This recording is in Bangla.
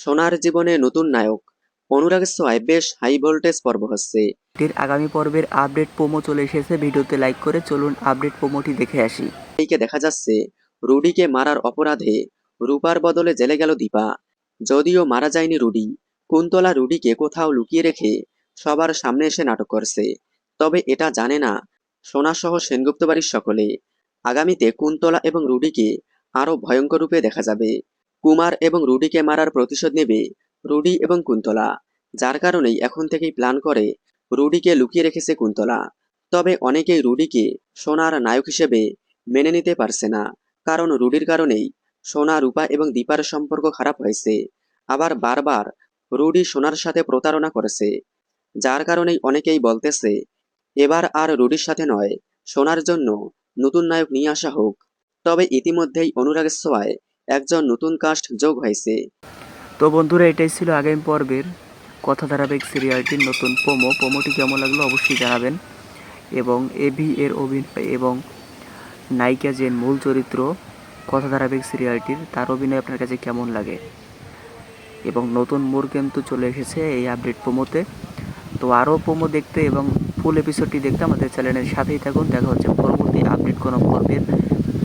সোনার জীবনে নতুন নায়ক। অনুরাগ ছোঁয়ায় বেশ হাই ভোল্টেজ পর্ব হচ্ছে। এর আগামী পর্বের আপডেট প্রোমো চলে এসেছে, ভিডিওতে লাইক করে চলুন আপডেট প্রোমোটি দেখে আসি। এইকে দেখা যাচ্ছে রুডিকে মারার অপরাধে রূপার বদলে জেলে গেল দীপা। যদিও মারা যায়নি রুডি, কুন্তলা রুডিকে কোথাও লুকিয়ে রেখে সবার সামনে এসে নাটক করছে। তবে এটা জানে না সোনাসহ সেনগুপ্ত বাড়ির সকলে। আগামীতে কুন্তলা এবং রুডিকে আরো ভয়ঙ্কর রূপে দেখা যাবে। কুমার এবং রুডিকে মারার প্রতিশোধ নেবে রুডি এবং কুন্তলা। যার কারণেই এখন থেকেই প্ল্যান করে রুডিকে লুকিয়ে রেখেছে কুন্তলা। তবে অনেকেই রুডিকে সোনার নায়ক হিসেবে মেনে নিতে পারছে না, কারণ রুডির কারণেই সোনা, রূপা এবং দীপার সম্পর্ক খারাপ হয়েছে। আবার বারবার রুডি সোনার সাথে প্রতারণা করেছে। যার কারণেই অনেকেই বলতেছে এবার আর রুডির সাথে নয়, সোনার জন্য নতুন নায়ক নিয়ে আসা হোক। তবে ইতিমধ্যেই অনুরাগের ছোঁয়ায় একজন নতুন কাস্ট যোগ হয়েছে। তো বন্ধুরা, এটাই ছিল আগামী পর্বের কথা ধারাবাহিক সিরিয়ালটির নতুন প্রোমোটি কেমন লাগলো অবশ্যই জানাবেন। এবং এভি এর অভিনয় এবং নায়িকা যে মূল চরিত্র কথা ধারাবাহিক সিরিয়ালটির, তার অভিনয় আপনার কাছে কেমন লাগে। এবং নতুন মোড় কিন্তু চলে এসেছে এই আপডেট প্রোমোতে। তো আরও প্রোমো দেখতে এবং ফুল এপিসোডটি দেখতে আমাদের চ্যানেলের সাথেই থাকুন। দেখা হচ্ছে পরবর্তী আপডেট কোনো পর্বের